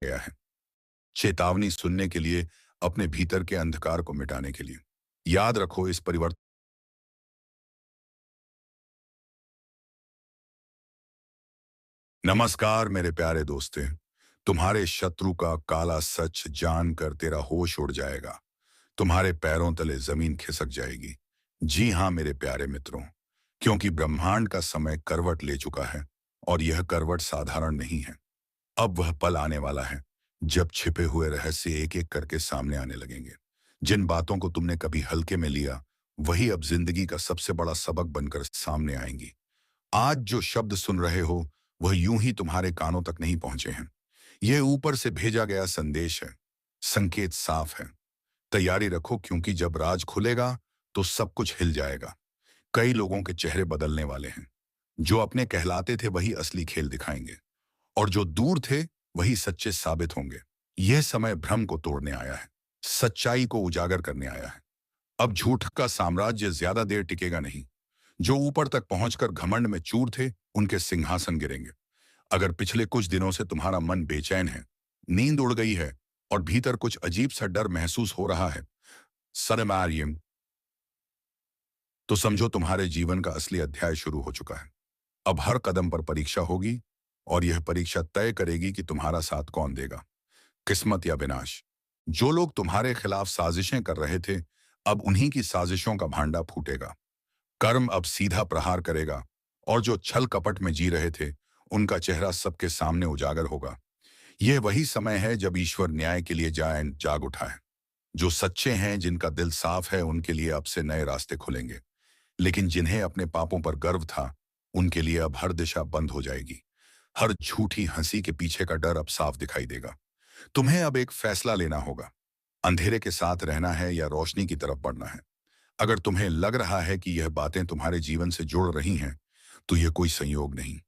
गया है। चेतावनी सुनने के लिए, अपने भीतर के अंधकार को मिटाने के लिए। याद रखो, इस परिवर्तन। नमस्कार मेरे प्यारे दोस्ते। तुम्हारे शत्रु का काला सच जानकर तेरा होश उड़ जाएगा। तुम्हारे पैरों तले जमीन खिसक जाएगी। जी हाँ मेरे प्यारे मित्रों, क्योंकि ब्रह्मांड का समय करवट ले चुका है। और यह करवट साधारण नहीं है। अब वह पल आने वाला है जब छिपे हुए रहस्य एक एक करके सामने आने लगेंगे। जिन बातों को तुमने कभी हल्के में लिया, वही अब जिंदगी का सबसे बड़ा सबक बनकर सामने आएंगी। आज जो शब्द सुन रहे हो, वह यूं ही तुम्हारे कानों तक नहीं पहुंचे हैं। यह ऊपर से भेजा गया संदेश है। संकेत साफ है। तैयारी रखो, क्योंकि जब राज खुलेगा तो सब कुछ हिल जाएगा। कई लोगों के चेहरे बदलने वाले हैं। जो अपने कहलाते थे वही असली खेल दिखाएंगे, और जो दूर थे वही सच्चे साबित होंगे। यह समय भ्रम को तोड़ने आया है, सच्चाई को उजागर करने आया है। अब झूठ का साम्राज्य ज्यादा देर टिकेगा नहीं। जो ऊपर तक पहुंचकर घमंड में चूर थे, उनके सिंहासन गिरेंगे। अगर पिछले कुछ दिनों से तुम्हारा मन बेचैन है, नींद उड़ गई है, और भीतर कुछ अजीब सा डर महसूस हो रहा है, सनमारियम, तो समझो तुम्हारे जीवन का असली अध्याय शुरू हो चुका है। अब हर कदम पर परीक्षा होगी, और यह परीक्षा तय करेगी कि तुम्हारा साथ कौन देगा, किस्मत या विनाश। जो लोग तुम्हारे खिलाफ साजिशें कर रहे थे, अब उन्हीं की साजिशों का भांडा फूटेगा। कर्म अब सीधा प्रहार करेगा, और जो छल कपट में जी रहे थे, उनका चेहरा सबके सामने उजागर होगा। यह वही समय है जब ईश्वर न्याय के लिए जाग उठा है। जो सच्चे हैं, जिनका दिल साफ है, उनके लिए अब से नए रास्ते खुलेंगे। लेकिन जिन्हें अपने पापों पर गर्व था, उनके लिए अब हर दिशा बंद हो जाएगी। हर झूठी हंसी के पीछे का डर अब साफ दिखाई देगा। तुम्हें अब एक फैसला लेना होगा। अंधेरे के साथ रहना है या रोशनी की तरफ बढ़ना है। अगर तुम्हें लग रहा है कि यह बातें तुम्हारे जीवन से जुड़ रही हैं, तो यह कोई संयोग नहीं।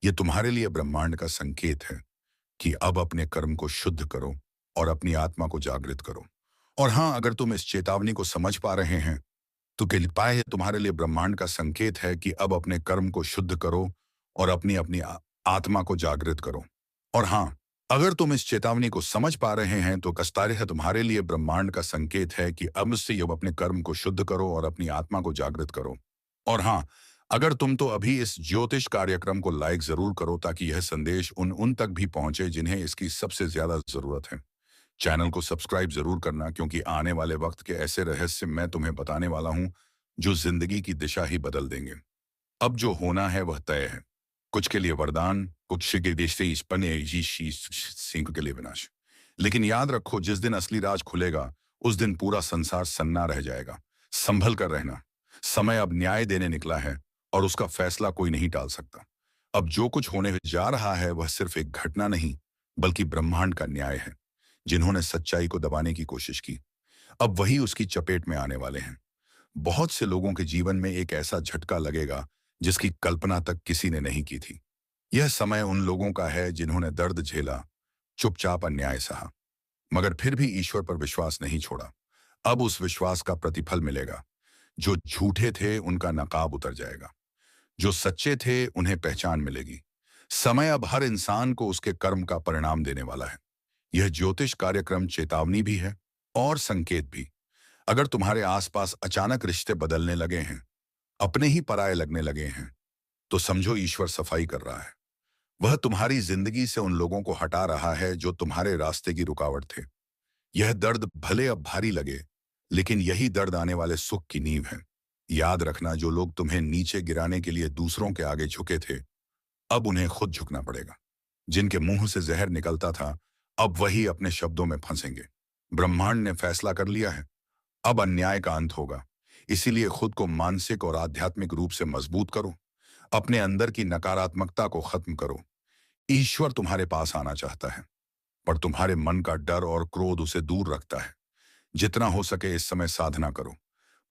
यह तुम्हारे लिए ब्रह्मांड का संकेत है कि अब अपने कर्म को शुद्ध करो और अपनी आत्मा को जागृत करो। और हाँ, अगर तुम इस चेतावनी को समझ पा रहे हैं, तो कृपा है, तुम्हारे लिए ब्रह्मांड का संकेत है कि अब अपने कर्म को शुद्ध करो और अपनी अपनी आत्मा को जागृत करो। और हाँ, अगर तुम इस चेतावनी को समझ पा रहे हैं, तो कस्तारे है, तुम्हारे लिए ब्रह्मांड का संकेत है कि अब से अब अपने कर्म को शुद्ध करो और अपनी आत्मा को जागृत करो। और हाँ, अगर तुम तो अभी इस ज्योतिष कार्यक्रम को लाइक जरूर करो, ताकि यह संदेश उन उन तक भी पहुंचे जिन्हें इसकी सबसे ज्यादा जरूरत है। चैनल को सब्सक्राइब जरूर करना, क्योंकि आने वाले वक्त के ऐसे रहस्य मैं तुम्हें बताने वाला हूं, जो जिंदगी की दिशा ही बदल देंगे। अब जो होना है वह तय है। कुछ के लिए वरदान, कुछ के देश से सिंह के लिए विनाश। लेकिन याद रखो, जिस दिन असली राज खुलेगा, उस दिन पूरा संसार सन्ना रह जाएगा। संभल कर रहना। समय अब न्याय देने निकला है, और उसका फैसला कोई नहीं टाल सकता। अब जो कुछ होने जा रहा है, वह सिर्फ एक घटना नहीं, बल्कि ब्रह्मांड का न्याय है। जिन्होंने सच्चाई को दबाने की कोशिश की, अब वही उसकी चपेट में आने वाले हैं। बहुत से लोगों के जीवन में एक ऐसा झटका लगेगा जिसकी कल्पना तक किसी ने नहीं की थी। यह समय उन लोगों का है जिन्होंने दर्द झेला, चुपचाप अन्याय सहा, मगर फिर भी ईश्वर पर विश्वास नहीं छोड़ा। अब उस विश्वास का प्रतिफल मिलेगा। जो झूठे थे, उनका नकाब उतर जाएगा। जो सच्चे थे, उन्हें पहचान मिलेगी। समय अब हर इंसान को उसके कर्म का परिणाम देने वाला है। यह ज्योतिष कार्यक्रम चेतावनी भी है और संकेत भी। अगर तुम्हारे आसपास अचानक रिश्ते बदलने लगे हैं, अपने ही पराये लगने लगे हैं, तो समझो ईश्वर सफाई कर रहा है। वह तुम्हारी जिंदगी से उन लोगों को हटा रहा है जो तुम्हारे रास्ते की रुकावट थे। यह दर्द भले अब भारी लगे, लेकिन यही दर्द आने वाले सुख की नींव है। याद रखना, जो लोग तुम्हें नीचे गिराने के लिए दूसरों के आगे झुके थे, अब उन्हें खुद झुकना पड़ेगा। जिनके मुंह से जहर निकलता था, अब वही अपने शब्दों में फंसेंगे। ब्रह्मांड ने फैसला कर लिया है। अब अन्याय का अंत होगा। इसीलिए खुद को मानसिक और आध्यात्मिक रूप से मजबूत करो। अपने अंदर की नकारात्मकता को खत्म करो। ईश्वर तुम्हारे पास आना चाहता है, पर तुम्हारे मन का डर और क्रोध उसे दूर रखता है। जितना हो सके इस समय साधना करो,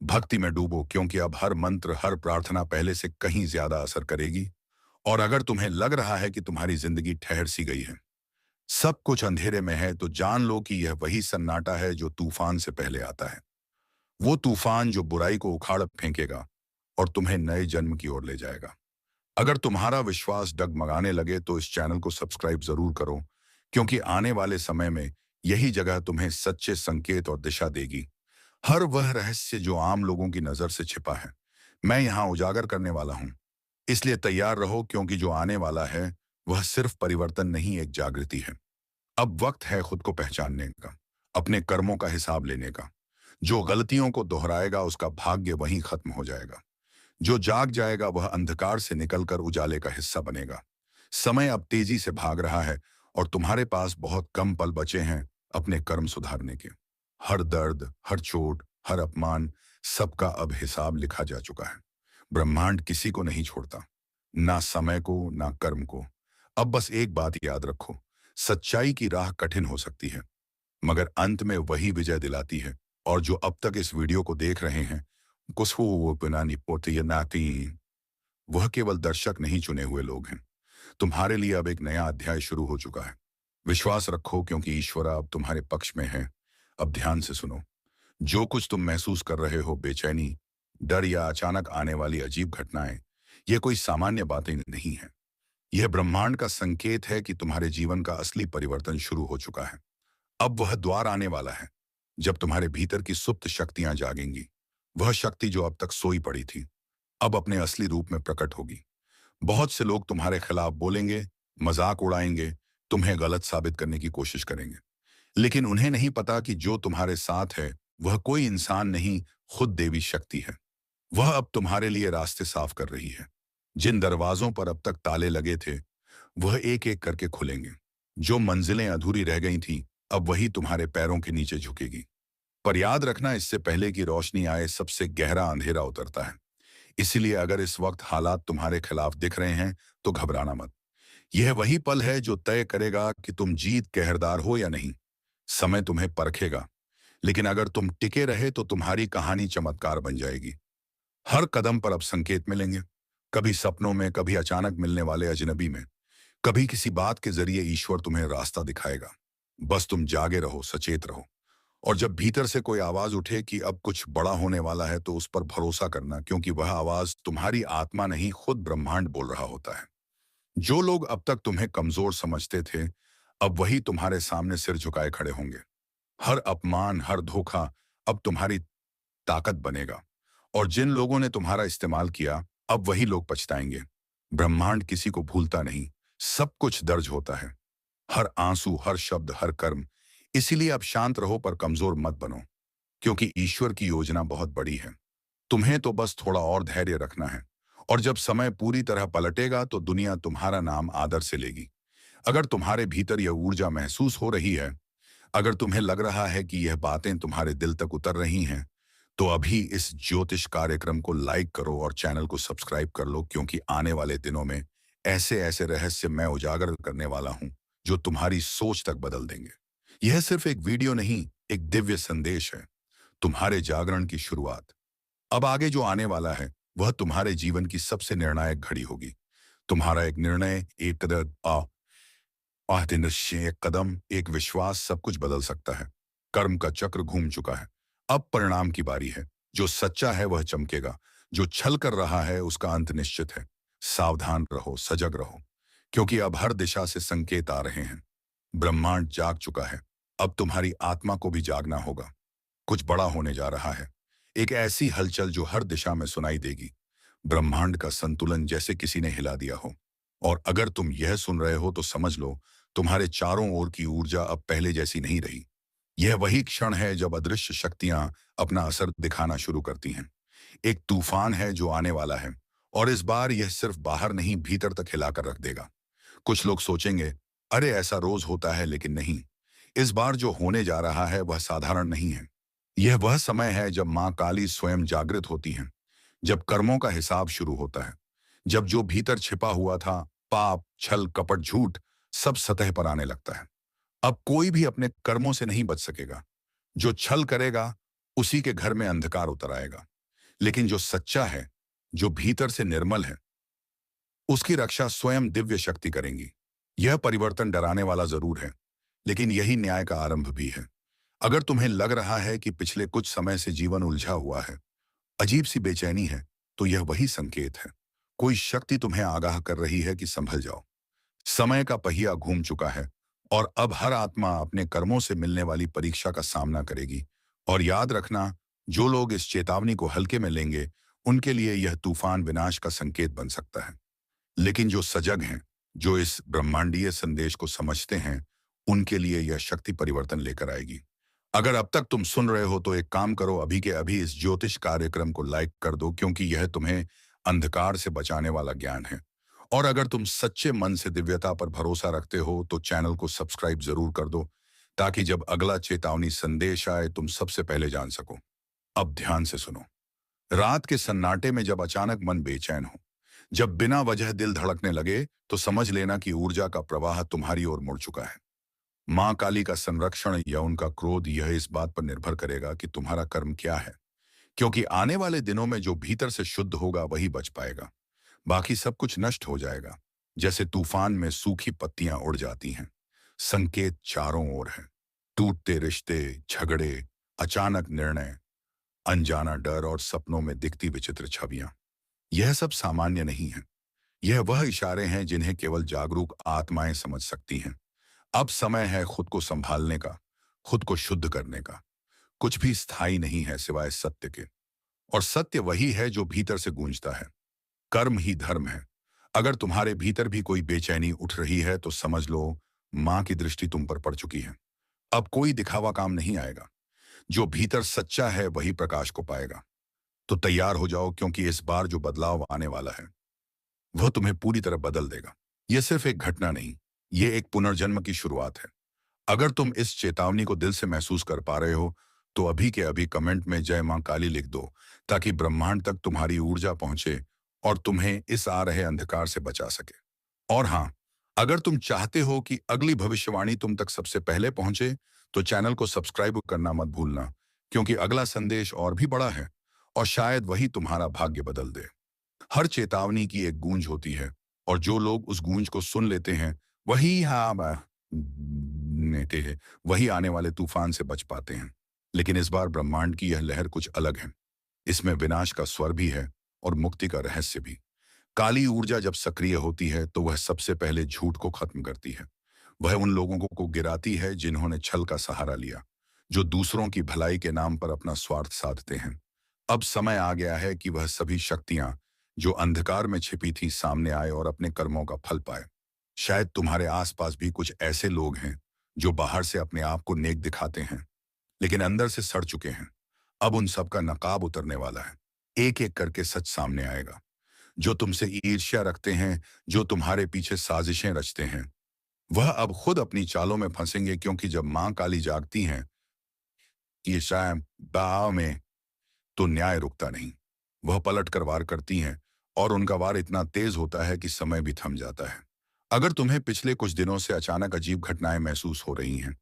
भक्ति में डूबो, क्योंकि अब हर मंत्र, हर प्रार्थना पहले से कहीं ज्यादा असर करेगी। और अगर तुम्हें लग रहा है कि तुम्हारी जिंदगी ठहर सी गई है, सब कुछ अंधेरे में है, तो जान लो कि यह वही सन्नाटा है जो तूफान से पहले आता है। वो तूफान जो बुराई को उखाड़ फेंकेगा और तुम्हें नए जन्म की ओर ले जाएगा। अगर तुम्हारा विश्वास डगमगाने लगे, तो इस चैनल को सब्सक्राइब जरूर करो, क्योंकि आने वाले समय में यही जगह तुम्हें सच्चे संकेत और दिशा देगी। हर वह रहस्य जो आम लोगों की नजर से छिपा है, मैं यहाँ उजागर करने वाला हूँ। इसलिए तैयार रहो, क्योंकि जो आने वाला है वह सिर्फ परिवर्तन नहीं, एक जागृति है। अब वक्त है खुद को पहचानने का, अपने कर्मों का हिसाब लेने का। जो गलतियों को दोहराएगा उसका भाग्य वहीं खत्म हो जाएगा। जो जाग जाएगा वह अंधकार से निकलकर उजाले का हिस्सा बनेगा। समय अब तेजी से भाग रहा है और तुम्हारे पास बहुत कम पल बचे हैं अपने कर्म सुधारने के। हर दर्द, हर चोट, हर अपमान, सबका अब हिसाब लिखा जा चुका है। ब्रह्मांड किसी को नहीं छोड़ता, ना समय को ना कर्म को। अब बस एक बात याद रखो, सच्चाई की राह कठिन हो सकती है, मगर अंत में वही विजय दिलाती है। और जो अब तक इस वीडियो को देख रहे हैं, कुछ वो बनानी पोती या नाती, वह केवल दर्शक नहीं, चुने हुए लोग हैं। तुम्हारे लिए अब एक नया अध्याय शुरू हो चुका है। विश्वास रखो, क्योंकि ईश्वर अब तुम्हारे पक्ष में है। अब ध्यान से सुनो। जो कुछ तुम महसूस कर रहे हो, बेचैनी, डर या अचानक आने वाली अजीब घटनाएं, ये कोई सामान्य बातें नहीं है। यह ब्रह्मांड का संकेत है कि तुम्हारे जीवन का असली परिवर्तन शुरू हो चुका है। अब वह द्वार आने वाला है जब तुम्हारे भीतर की सुप्त शक्तियां जागेंगी। वह शक्ति जो अब तक सोई पड़ी थी, अब अपने असली रूप में प्रकट होगी। बहुत से लोग तुम्हारे खिलाफ बोलेंगे, मजाक उड़ाएंगे, तुम्हें गलत साबित करने की कोशिश करेंगे। लेकिन उन्हें नहीं पता कि जो तुम्हारे साथ है वह कोई इंसान नहीं, खुद देवी शक्ति है। वह अब तुम्हारे लिए रास्ते साफ कर रही है। जिन दरवाजों पर अब तक ताले लगे थे, वह एक एक करके खुलेंगे। जो मंजिलें अधूरी रह गई थीं, अब वही तुम्हारे पैरों के नीचे झुकेगी। पर याद रखना, इससे पहले कि रोशनी आए, सबसे गहरा अंधेरा उतरता है। इसलिए अगर इस वक्त हालात तुम्हारे खिलाफ दिख रहे हैं, तो घबराना मत। यह वही पल है जो तय करेगा कि तुम जीत के हकदार हो या नहीं। समय तुम्हें परखेगा, लेकिन अगर तुम टिके रहे तो तुम्हारी कहानी चमत्कार बन जाएगी। हर कदम पर अब संकेत मिलेंगे, कभी सपनों में, कभी अचानक मिलने वाले अजनबी में, कभी किसी बात के जरिए ईश्वर तुम्हें रास्ता दिखाएगा। बस तुम जागे रहो, सचेत रहो। और जब भीतर से कोई आवाज उठे कि अब कुछ बड़ा होने वाला है, तो उस पर भरोसा करना, क्योंकि वह आवाज तुम्हारी आत्मा नहीं, खुद ब्रह्मांड बोल रहा होता है। जो लोग अब तक तुम्हें कमजोर समझते थे, अब वही तुम्हारे सामने सिर झुकाए खड़े होंगे। हर अपमान, हर धोखा अब तुम्हारी ताकत बनेगा। और जिन लोगों ने तुम्हारा इस्तेमाल किया, अब वही लोग पछताएंगे। ब्रह्मांड किसी को भूलता नहीं, सब कुछ दर्ज होता है। हर आंसू, हर शब्द, हर कर्म। इसीलिए अब शांत रहो, पर कमजोर मत बनो, क्योंकि ईश्वर की योजना बहुत बड़ी है। तुम्हें तो बस थोड़ा और धैर्य रखना है। और जब समय पूरी तरह पलटेगा, तो दुनिया तुम्हारा नाम आदर से लेगी। अगर तुम्हारे भीतर यह ऊर्जा महसूस हो रही है, अगर तुम्हें लग रहा है कि यह बातें तुम्हारे दिल तक उतर रही हैं, तो अभी इस ज्योतिष कार्यक्रम को लाइक करो और चैनल को सब्सक्राइब कर लो, क्योंकि आने वाले दिनों में ऐसे ऐसे रहस्य मैं उजागर करने वाला हूं जो तुम्हारी सोच तक बदल देंगे। यह सिर्फ एक वीडियो नहीं, एक दिव्य संदेश है, तुम्हारे जागरण की शुरुआत। अब आगे जो आने वाला है, वह तुम्हारे जीवन की सबसे निर्णायक घड़ी होगी। तुम्हारा एक निर्णय, एक कदम, एक कदम, एक विश्वास, सब कुछ बदल सकता है। कर्म का चक्र घूम चुका है, अब परिणाम की बारी है। जो सच्चा है वह चमकेगा, जो छल कर रहा है उसका अंत निश्चित है। सावधान रहो, सजग रहो, क्योंकि अब हर दिशा से संकेत आ रहे हैं। ब्रह्मांड जाग चुका है, अब तुम्हारी आत्मा को भी जागना होगा। कुछ बड़ा होने जा रहा है, एक ऐसी हलचल जो हर दिशा में सुनाई देगी। ब्रह्मांड का संतुलन जैसे किसी ने हिला दिया हो। और अगर तुम यह सुन रहे हो, तो समझ लो, तुम्हारे चारों ओर की ऊर्जा अब पहले जैसी नहीं रही। यह वही क्षण है जब अदृश्य शक्तियां अपना असर दिखाना शुरू करती हैं। एक तूफान है जो आने वाला है, और इस बार यह सिर्फ बाहर नहीं, भीतर तक हिलाकर रख देगा। कुछ लोग सोचेंगे, अरे ऐसा रोज होता है, लेकिन नहीं। इस बार जो होने जा रहा है वह साधारण नहीं है। यह वह समय है जब मां काली स्वयं जागृत होती हैं, जब कर्मों का हिसाब शुरू होता है, जब जो भीतर छिपा हुआ था, पाप, छल, कपट, झूठ, सब सतह पर आने लगता है। अब कोई भी अपने कर्मों से नहीं बच सकेगा। जो छल करेगा, उसी के घर में अंधकार उतर आएगा। लेकिन जो सच्चा है, जो भीतर से निर्मल है, उसकी रक्षा स्वयं दिव्य शक्ति करेंगी। यह परिवर्तन डराने वाला जरूर है, लेकिन यही न्याय का आरंभ भी है। अगर तुम्हें लग रहा है कि पिछले कुछ समय से जीवन उलझा हुआ है, अजीब सी बेचैनी है, तो यह वही संकेत है। कोई शक्ति तुम्हें आगाह कर रही है कि संभल जाओ। समय का पहिया घूम चुका है, और अब हर आत्मा अपने कर्मों से मिलने वाली परीक्षा का सामना करेगी। और याद रखना, जो लोग इस चेतावनी को हल्के में लेंगे, उनके लिए यह तूफान विनाश का संकेत बन सकता है। लेकिन जो सजग हैं, जो इस ब्रह्मांडीय संदेश को समझते हैं, उनके लिए यह शक्ति परिवर्तन लेकर आएगी। अगर अब तक तुम सुन रहे हो तो एक काम करो, अभी के अभी इस ज्योतिष कार्यक्रम को लाइक कर दो, क्योंकि यह तुम्हें अंधकार से बचाने वाला ज्ञान है। और अगर तुम सच्चे मन से दिव्यता पर भरोसा रखते हो तो चैनल को सब्सक्राइब जरूर कर दो, ताकि जब अगला चेतावनी संदेश आए तुम सबसे पहले जान सको। अब ध्यान से सुनो। रात के सन्नाटे में जब अचानक मन बेचैन हो, जब बिना वजह दिल धड़कने लगे, तो समझ लेना कि ऊर्जा का प्रवाह तुम्हारी ओर मुड़ चुका है। मां काली का संरक्षण या उनका क्रोध यह इस बात पर निर्भर करेगा कि तुम्हारा कर्म क्या है, क्योंकि आने वाले दिनों में जो भीतर से शुद्ध होगा वही बच पाएगा। बाकी सब कुछ नष्ट हो जाएगा। जैसे तूफान में सूखी पत्तियां उड़ जाती हैं। संकेत चारों ओर है। टूटते रिश्ते, झगड़े, अचानक निर्णय, अनजाना डर और सपनों में दिखती विचित्र छवियां। यह सब सामान्य नहीं है। यह वह इशारे हैं जिन्हें केवल जागरूक आत्माएं समझ सकती हैं। अब समय है खुद को संभालने का, खुद को शुद्ध करने का। कुछ भी स्थायी नहीं है सिवाय सत्य के, और सत्य वही है जो भीतर से गूंजता है। कर्म ही धर्म है। अगर तुम्हारे भीतर भी कोई बेचैनी उठ रही है तो समझ लो, मां की दृष्टि तुम पर पड़ चुकी है। अब कोई दिखावा काम नहीं आएगा। जो भीतर सच्चा है वही प्रकाश को पाएगा। तो तैयार हो जाओ, क्योंकि इस बार जो बदलाव आने वाला है वह तुम्हें पूरी तरह बदल देगा। यह सिर्फ एक घटना नहीं, यह एक पुनर्जन्म की शुरुआत है। अगर तुम इस चेतावनी को दिल से महसूस कर पा रहे हो तो अभी के अभी कमेंट में जय मां काली लिख दो, ताकि ब्रह्मांड तक तुम्हारी ऊर्जा पहुंचे और तुम्हें इस आ रहे अंधकार से बचा सके। और हाँ, अगर तुम चाहते हो कि अगली भविष्यवाणी तुम तक सबसे पहले पहुंचे, तो चैनल को सब्सक्राइब करना मत भूलना, क्योंकि अगला संदेश और भी बड़ा है, और शायद वही तुम्हारा भाग्य बदल दे। हर चेतावनी की एक गूंज होती है, और जो लोग उस गूंज को सुन लेते हैं वही नेते हैं, वही आने वाले तूफान से बच पाते हैं। लेकिन इस बार ब्रह्मांड की यह लहर कुछ अलग है। इसमें विनाश का स्वर भी है और मुक्ति का रहस्य भी। काली ऊर्जा जब सक्रिय होती है तो वह सबसे पहले झूठ को खत्म करती है। वह उन लोगों को गिराती है जिन्होंने छल का सहारा लिया, जो दूसरों की भलाई के नाम पर अपना स्वार्थ साधते हैं। अब समय आ गया है कि वह सभी शक्तियां जो अंधकार में छिपी थी सामने आए और अपने कर्मों का फल पाए। शायद तुम्हारे आसपास भी कुछ ऐसे लोग हैं जो बाहर से अपने आप को नेक दिखाते हैं, लेकिन अंदर से सड़ चुके हैं। अब उन सब का नकाब उतरने वाला है। एक एक करके सच सामने आएगा। जो तुमसे ईर्ष्या रखते हैं, जो तुम्हारे पीछे साजिशें रचते हैं, वह अब खुद अपनी चालों में फंसेंगे, क्योंकि जब मां काली जागती हैं कि शायद दाव में, तो न्याय रुकता नहीं। वह पलट कर वार करती हैं, और उनका वार इतना तेज होता है कि समय भी थम जाता है। अगर तुम्हें पिछले कुछ दिनों से अचानक अजीब घटनाएं महसूस हो रही हैं,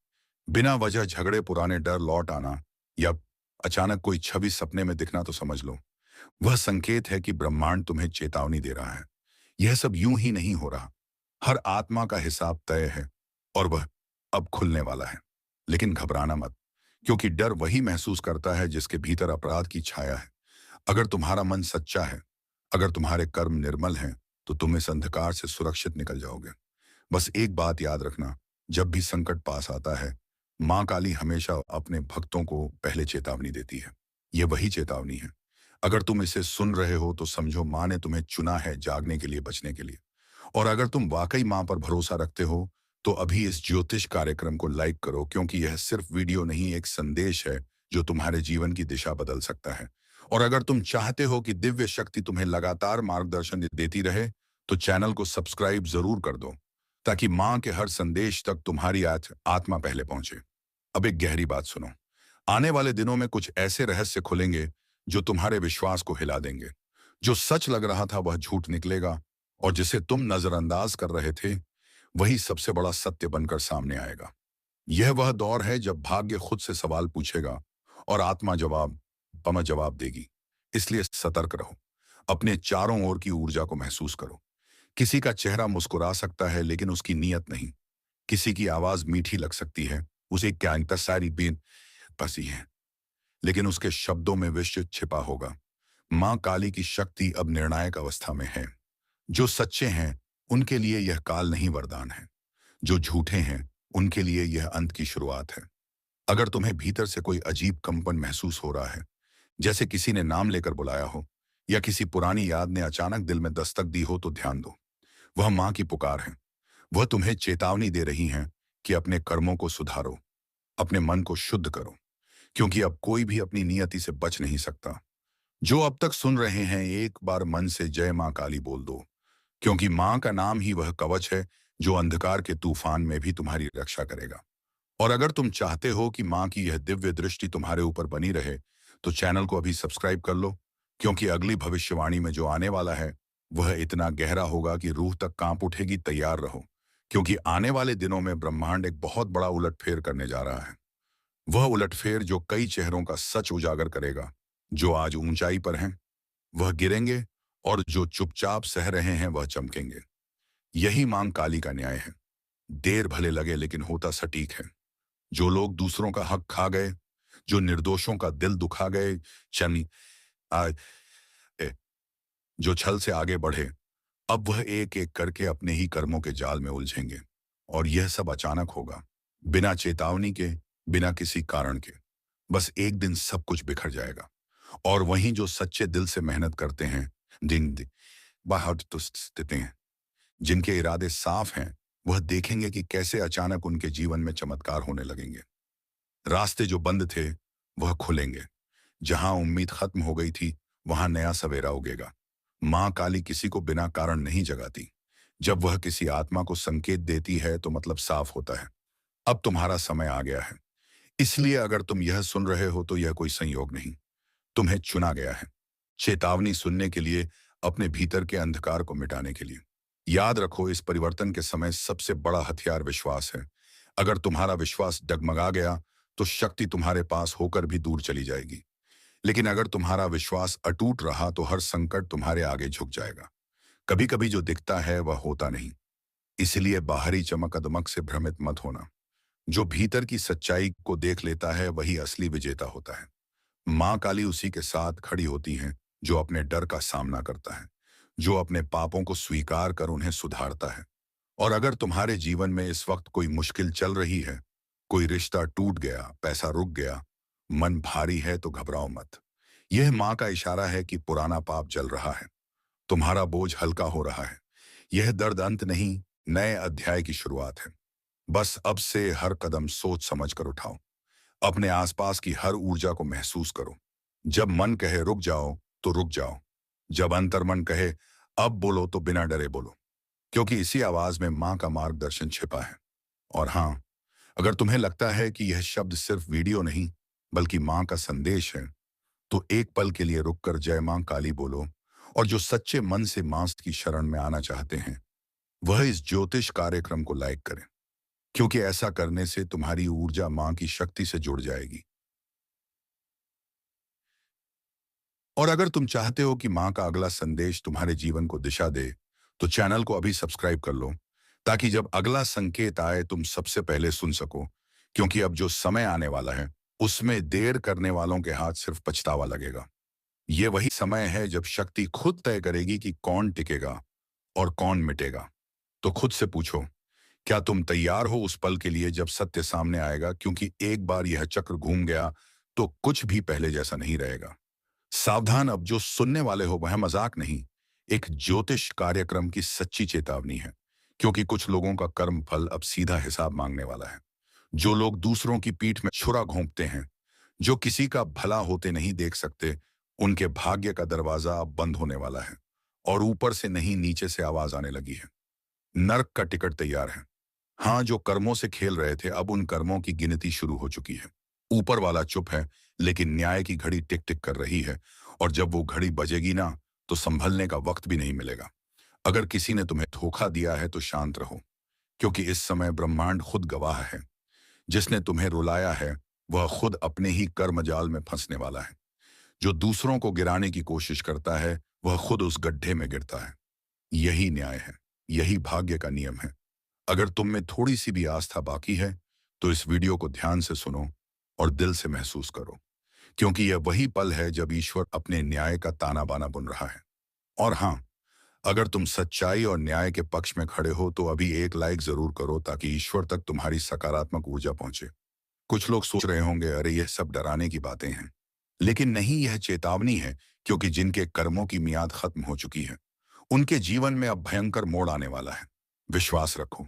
बिना वजह झगड़े, पुराने डर लौट आना, या अचानक कोई छवि सपने में दिखना, तो समझ लो वह संकेत है कि ब्रह्मांड तुम्हें चेतावनी दे रहा है। यह सब यूं ही नहीं हो रहा। हर आत्मा का हिसाब तय है, और वह अब खुलने वाला है। लेकिन घबराना मत, क्योंकि डर वही महसूस करता है जिसके भीतर अपराध की छाया है। अगर तुम्हारा मन सच्चा है, अगर तुम्हारे कर्म निर्मल हैं, तो तुम इस अंधकार से सुरक्षित निकल जाओगे। बस एक बात याद रखना, जब भी संकट पास आता है, मां काली हमेशा अपने भक्तों को पहले चेतावनी देती है। यह वही चेतावनी है। अगर तुम इसे सुन रहे हो तो समझो मां ने तुम्हें चुना है, जागने के लिए, बचने के लिए। और अगर तुम वाकई मां पर भरोसा रखते हो तो अभी इस ज्योतिष कार्यक्रम को लाइक करो, क्योंकि यह सिर्फ वीडियो नहीं, एक संदेश है जो तुम्हारे जीवन की दिशा बदल सकता है। और अगर तुम चाहते हो कि दिव्य शक्ति तुम्हें लगातार मार्गदर्शन देती रहे, तो चैनल को सब्सक्राइब जरूर कर दो, ताकि मां के हर संदेश तक तुम्हारी आत्मा पहले पहुंचे। अब एक गहरी बात सुनो। आने वाले दिनों में कुछ ऐसे रहस्य खुलेंगे जो तुम्हारे विश्वास को हिला देंगे। जो सच लग रहा था वह झूठ निकलेगा, और जिसे तुम नजरअंदाज कर रहे थे वही सबसे बड़ा सत्य बनकर सामने आएगा। यह वह दौर है जब भाग्य खुद से सवाल पूछेगा और आत्मा जवाब देगी। इसलिए सतर्क रहो। अपने चारों ओर की ऊर्जा को महसूस करो। किसी का चेहरा मुस्कुरा सकता है, लेकिन उसकी नीयत नहीं। किसी की आवाज मीठी लग सकती है, उसे क्या सारी बीन पसी है, लेकिन उसके शब्दों में विष छिपा होगा। मां काली की शक्ति अब निर्णायक अवस्था में है। जो सच्चे हैं उनके लिए यह काल नहीं, वरदान है। जो झूठे हैं उनके लिए यह अंत की शुरुआत है। अगर तुम्हें भीतर से कोई अजीब कंपन महसूस हो रहा है, जैसे किसी ने नाम लेकर बुलाया हो या किसी पुरानी याद ने अचानक दिल में दस्तक दी हो, तो ध्यान दो। वह माँ की पुकार है। वह तुम्हें चेतावनी दे रही हैं कि अपने कर्मों को सुधारो, अपने मन को शुद्ध करो, क्योंकि अब कोई भी अपनी नियति से बच नहीं सकता। जो अब तक सुन रहे हैं, एक बार मन से जय माँ काली बोल दो, क्योंकि माँ का नाम ही वह कवच है जो अंधकार के तूफान में भी तुम्हारी रक्षा करेगा। और अगर तुम चाहते हो कि माँ की यह दिव्य दृष्टि तुम्हारे ऊपर बनी रहे, तो चैनल को अभी सब्सक्राइब कर लो, क्योंकि अगली भविष्यवाणी में जो आने वाला है वह इतना गहरा होगा कि रूह तक कांप उठेगी। तैयार रहो, क्योंकि आने वाले दिनों में ब्रह्मांड एक बहुत बड़ा उलटफेर करने जा रहा है। वह उलटफेर जो कई चेहरों का सच उजागर करेगा। जो आज ऊंचाई पर हैं वह गिरेंगे, और जो चुपचाप सह रहे हैं वह चमकेंगे। यही मां काली का न्याय है। देर भले लगे, लेकिन होता सटीक है। जो लोग दूसरों का हक खा गए, जो निर्दोषों का दिल दुखा गए, चनी आ, ए, जो छल से आगे बढ़े, अब वह एक एक करके अपने ही कर्मों के जाल में उलझेंगे। और यह सब अचानक होगा, बिना चेतावनी के, बिना किसी कारण के। बस एक दिन सब कुछ बिखर जाएगा। और वहीं जो सच्चे दिल से मेहनत करते हैं, दिन बाहर तो स्थित हैं, जिनके इरादे साफ हैं, वह देखेंगे कि कैसे अचानक उनके जीवन में चमत्कार होने लगेंगे। रास्ते जो बंद थे वह खुलेंगे। जहां उम्मीद खत्म हो गई थी, वहां नया सवेरा उगेगा। मां काली किसी को बिना कारण नहीं जगाती। जब वह किसी आत्मा को संकेत देती है तो मतलब साफ होता है, अब तुम्हारा समय आ गया है। इसलिए अगर तुम यह सुन रहे हो तो यह कोई संयोग नहीं, तुम्हें चुना गया है। चेतावनी सुनने के लिए, अपने भीतर के अंधकार को मिटाने के लिए। याद रखो, इस परिवर्तन के समय सबसे बड़ा हथियार विश्वास है। अगर तुम्हारा विश्वास डगमगा गया तो शक्ति तुम्हारे पास होकर भी दूर चली जाएगी। लेकिन अगर तुम्हारा विश्वास अटूट रहा तो हर संकट तुम्हारे आगे झुक जाएगा। कभी कभी जो दिखता है वह होता नहीं, इसलिए बाहरी चमक दमक से भ्रमित मत होना। जो भीतर की सच्चाई को देख लेता है वही असली विजेता होता है। मां काली उसी के साथ खड़ी होती हैं जो अपने डर का सामना करता है, जो अपने पापों को स्वीकार कर उन्हें सुधारता है। और अगर तुम्हारे जीवन में इस वक्त कोई मुश्किल चल रही है, कोई रिश्ता टूट गया, पैसा रुक गया, मन भारी है, तो घबराओ मत। यह मां का इशारा है कि पुराना पाप जल रहा है, तुम्हारा बोझ हल्का हो रहा है। यह दर्द अंत नहीं, नए अध्याय की शुरुआत है। बस अब से हर कदम सोच समझ कर उठाओ। अपने आसपास की हर ऊर्जा को महसूस करो। जब मन कहे रुक जाओ तो रुक जाओ। जब अंतर्मन कहे अब बोलो तो बिना डरे बोलो, क्योंकि इसी आवाज में मां का मार्गदर्शन छिपा है। और हाँ, अगर तुम्हें लगता है कि यह शब्द सिर्फ वीडियो नहीं बल्कि मां का संदेश है, तो एक पल के लिए रुककर जय मां काली बोलो। और जो सच्चे मन से मां की शरण में आना चाहते हैं, वह इस ज्योतिष कार्यक्रम को लाइक करें, क्योंकि ऐसा करने से तुम्हारी ऊर्जा मां की शक्ति से जुड़ जाएगी। और अगर तुम चाहते हो कि मां का अगला संदेश तुम्हारे जीवन को दिशा दे, तो चैनल को अभी सब्सक्राइब कर लो, ताकि जब अगला संकेत आए तुम सबसे पहले सुन सको। क्योंकि अब जो समय आने वाला है, उसमें देर करने वालों के हाथ सिर्फ पछतावा लगेगा। ये वही समय है जब शक्ति खुद तय करेगी कि कौन टिकेगा और कौन मिटेगा। तो खुद से पूछो, क्या तुम तैयार हो उस पल के लिए जब सत्य सामने आएगा? क्योंकि एक बार यह चक्र घूम गया तो कुछ भी पहले जैसा नहीं रहेगा। सावधान, अब जो सुनने वाले हो वह मजाक नहीं, एक ज्योतिष कार्यक्रम की सच्ची चेतावनी है। क्योंकि कुछ लोगों का कर्म फल अब सीधा हिसाब मांगने वाला है। जो लोग दूसरों की पीठ में छुरा घोंपते हैं, जो किसी का भला होते नहीं देख सकते, उनके भाग्य का दरवाजा अब बंद होने वाला है। और ऊपर से नहीं, नीचे से आवाज आने लगी है, नर्क का टिकट तैयार है। हाँ, जो कर्मों से खेल रहे थे, अब उन कर्मों की गिनती शुरू हो चुकी है। ऊपर वाला चुप है, लेकिन न्याय की घड़ी टिक टिक कर रही है। और जब वो घड़ी बजेगी ना, तो संभलने का वक्त भी नहीं मिलेगा। अगर किसी ने तुम्हें धोखा दिया है तो शांत रहो, क्योंकि इस समय ब्रह्मांड खुद गवाह है। जिसने तुम्हें रुलाया है वह खुद अपने ही कर्मजाल में फंसने वाला है। जो दूसरों को गिराने की कोशिश करता है वह खुद उस गड्ढे में गिरता है। यही न्याय है, यही भाग्य का नियम है। अगर तुम में थोड़ी सी भी आस्था बाकी है, तो इस वीडियो को ध्यान से सुनो और दिल से महसूस करो, क्योंकि यह वही पल है जब ईश्वर अपने न्याय का ताना बाना बुन रहा है। और हाँ, अगर तुम सच्चाई और न्याय के पक्ष में खड़े हो तो अभी एक लाइक जरूर करो ताकि ईश्वर तक तुम्हारी सकारात्मक ऊर्जा पहुंचे। कुछ लोग सोच रहे होंगे, अरे यह सब डराने की बातें हैं। लेकिन नहीं, यह चेतावनी है, क्योंकि जिनके कर्मों की मियाद खत्म हो चुकी है उनके जीवन में अब भयंकर मोड़ आने वाला है। विश्वास रखो,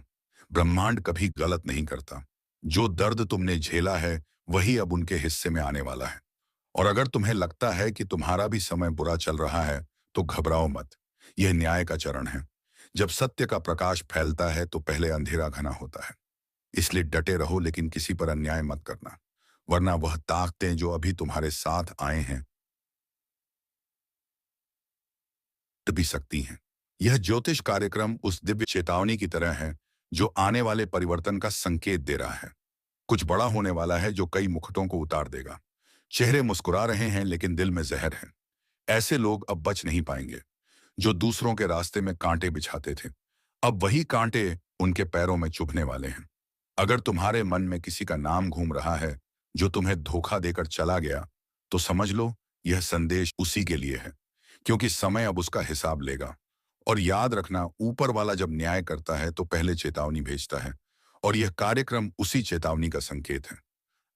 ब्रह्मांड कभी गलत नहीं करता। जो दर्द तुमने झेला है वही अब उनके हिस्से में आने वाला है। और अगर तुम्हें लगता है कि तुम्हारा भी समय बुरा चल रहा है तो घबराओ मत। यह न्याय का चरण है। जब सत्य का प्रकाश फैलता है तो पहले अंधेरा घना होता है। इसलिए डटे रहो, लेकिन किसी पर अन्याय मत करना, वरना वह ताकतें जो अभी तुम्हारे साथ आए हैं टूट भी सकती हैं। यह ज्योतिष कार्यक्रम उस दिव्य चेतावनी की तरह है जो आने वाले परिवर्तन का संकेत दे रहा है। कुछ बड़ा होने वाला है जो कई मुकुटों को उतार देगा। चेहरे मुस्कुरा रहे हैं लेकिन दिल में जहर है। ऐसे लोग अब बच नहीं पाएंगे। जो दूसरों के रास्ते में कांटे बिछाते थे, अब वही कांटे उनके पैरों में चुभने वाले हैं। अगर तुम्हारे मन में किसी का नाम घूम रहा है जो तुम्हें धोखा देकर चला गया, तो समझ लो यह संदेश उसी के लिए है, क्योंकि समय अब उसका हिसाब लेगा। और याद रखना, ऊपर वाला जब न्याय करता है तो पहले चेतावनी भेजता है, और यह कार्यक्रम उसी चेतावनी का संकेत है।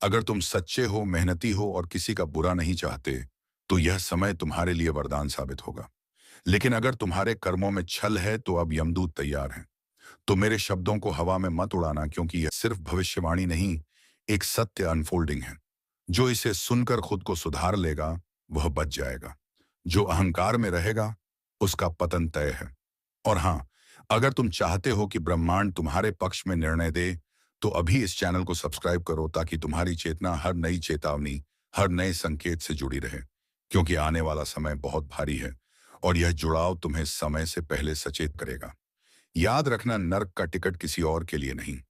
अगर तुम सच्चे हो, मेहनती हो और किसी का बुरा नहीं चाहते, तो यह समय तुम्हारे लिए वरदान साबित होगा। लेकिन अगर तुम्हारे कर्मों में छल है तो अब यमदूत तैयार हैं। तो मेरे शब्दों को हवा में मत उड़ाना, क्योंकि यह सिर्फ भविष्यवाणी नहीं, एक सत्य अनफोल्डिंग है। जो इसे सुनकर खुद को सुधार लेगा वह बच जाएगा। जो अहंकार में रहेगा उसका पतन तय है। और हाँ, अगर तुम चाहते हो कि ब्रह्मांड तुम्हारे पक्ष में निर्णय दे, तो अभी इस चैनल को सब्सक्राइब करो ताकि तुम्हारी चेतना हर नई चेतावनी, हर नए संकेत से जुड़ी रहे। क्योंकि आने वाला समय बहुत भारी है और यह जुड़ाव तुम्हें समय से पहले सचेत करेगा। याद रखना, नर्क का टिकट किसी और के लिए नहीं।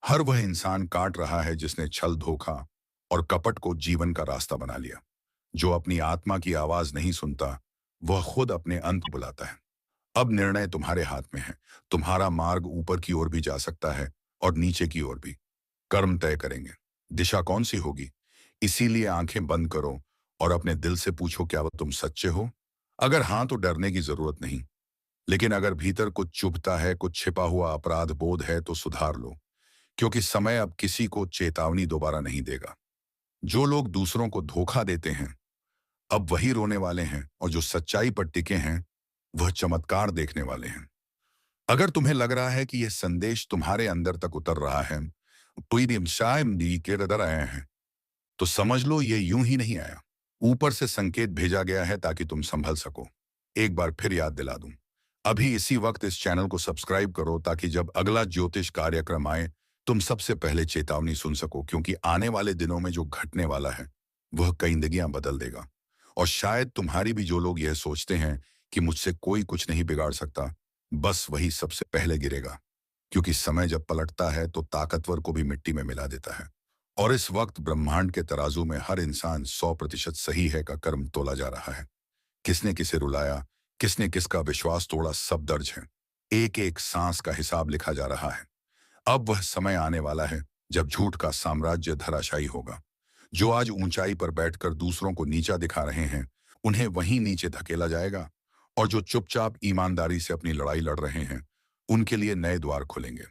हर वह इंसान काट रहा है जिसने छल, धोखा और कपट को जीवन का रास्ता बना लिया। जो अपनी आत्मा की आवाज नहीं सुनता, वह खुद अपने अंत बुलाता है। अब निर्णय तुम्हारे हाथ में है। तुम्हारा मार्ग ऊपर की ओर भी जा सकता है और नीचे की ओर भी। कर्म तय करेंगे, दिशा कौन सी होगी। इसीलिए आंखें बंद करो और अपने दिल से पूछो, क्या वह तुम सच्चे हो। अगर हाँ, तो डरने की जरूरत नहीं। लेकिन अगर भीतर कुछ चुभता है, कुछ छिपा हुआ अपराध बोध है, तो सुधार लो। क्योंकि समय अब किसी को चेतावनी दोबारा नहीं देगा। जो लोग दूसरों को धोखा देते हैं अब वही रोने वाले हैं, और जो सच्चाई पर टिके हैं वह चमत्कार देखने वाले हैं। अगर तुम्हें लग रहा है कि यह संदेश तुम्हारे अंदर तक उतर रहा है, कोई शायद के रदर आए हैं, तो समझ लो ये यूं ही नहीं आया। ऊपर से संकेत भेजा गया है ताकि तुम संभल सको। एक बार फिर याद दिला दूं, अभी इसी वक्त इस चैनल को सब्सक्राइब करो ताकि जब अगला ज्योतिष कार्यक्रम आए तुम सबसे पहले चेतावनी सुन सको। क्योंकि आने वाले दिनों में जो घटने वाला है वह कई जिंदगियां बदल देगा। और शायद तुम्हारी भी, जो लोग यह सोचते हैं कि मुझसे कोई कुछ नहीं बिगाड़ सकता, बस वही सबसे पहले गिरेगा। क्योंकि समय जब पलटता है तो ताकतवर को भी मिट्टी में मिला देता है। और इस वक्त ब्रह्मांड के तराजू में हर इंसान 100% सही है का कर्म तोला जा रहा है। किसने किसे रुलाया, किसने किसका विश्वास तोड़ा, सब दर्ज है। एक एक सांस का हिसाब लिखा जा रहा है। अब वह समय आने वाला है जब झूठ का साम्राज्य धराशायी होगा। जो आज ऊंचाई पर बैठकर दूसरों को नीचा दिखा रहे हैं, उन्हें वहीं नीचे धकेला जाएगा। और जो चुपचाप ईमानदारी से अपनी लड़ाई लड़ रहे हैं, उनके लिए नए द्वार खुलेंगे।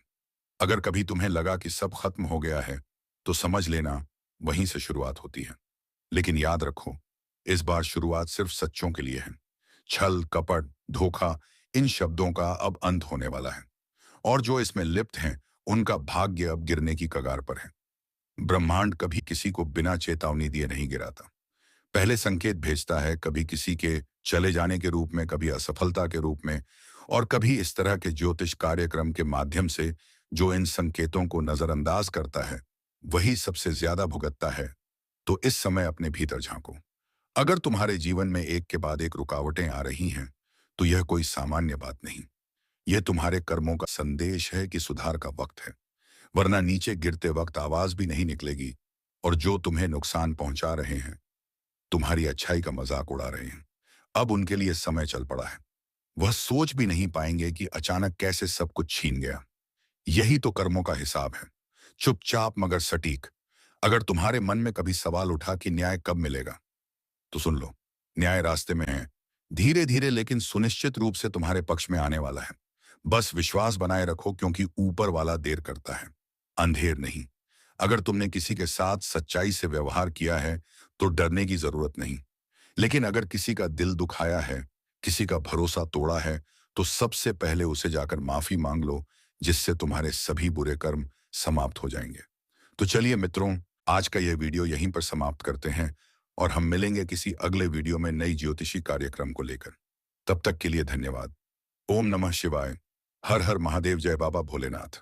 अगर कभी तुम्हें लगा कि सब खत्म हो गया है, तो समझ लेना वहीं से शुरुआत होती है। लेकिन याद रखो, इस बार शुरुआत सिर्फ सच्चों के लिए है। छल, कपट, धोखा, इन शब्दों का अब अंत होने वाला है। और जो इसमें लिप्त हैं, उनका भाग्य अब गिरने की कगार पर है। ब्रह्मांड कभी किसी को बिना चेतावनी दिए नहीं गिराता। पहले संकेत भेजता है, कभी किसी के चले जाने के रूप में, कभी असफलता के रूप में, और कभी इस तरह के ज्योतिष कार्यक्रम के माध्यम से। जो इन संकेतों को नजरअंदाज करता है वही सबसे ज्यादा भुगतता है। तो इस समय अपने भीतर झांको। अगर तुम्हारे जीवन में एक के बाद एक रुकावटें आ रही हैं, तो यह कोई सामान्य बात नहीं। यह तुम्हारे कर्मों का संदेश है कि सुधार का वक्त है। वरना नीचे गिरते वक्त आवाज भी नहीं निकलेगी। और जो तुम्हें नुकसान पहुंचा रहे हैं, तुम्हारी अच्छाई का मजाक उड़ा रहे हैं, अब उनके लिए समय चल पड़ा है। वह सोच भी नहीं पाएंगे कि अचानक कैसे सब कुछ छीन गया। यही तो कर्मों का हिसाब है, चुपचाप मगर सटीक। अगर तुम्हारे मन में कभी सवाल उठा कि न्याय कब मिलेगा, तो सुन लो, न्याय रास्ते में है। धीरे धीरे लेकिन सुनिश्चित रूप से तुम्हारे पक्ष में आने वाला है। बस विश्वास बनाए रखो, क्योंकि ऊपर वाला देर करता है, अंधेर नहीं। अगर तुमने किसी के साथ सच्चाई से व्यवहार किया है तो डरने की जरूरत नहीं। लेकिन अगर किसी का दिल दुखाया है, किसी का भरोसा तोड़ा है, तो सबसे पहले उसे जाकर माफी मांग लो, जिससे तुम्हारे सभी बुरे कर्म समाप्त हो जाएंगे। तो चलिए मित्रों, आज का यह वीडियो यहीं पर समाप्त करते हैं और हम मिलेंगे किसी अगले वीडियो में नई ज्योतिषी कार्यक्रम को लेकर। तब तक के लिए धन्यवाद। ओम नमः शिवाय। हर हर महादेव। जय बाबा भोलेनाथ।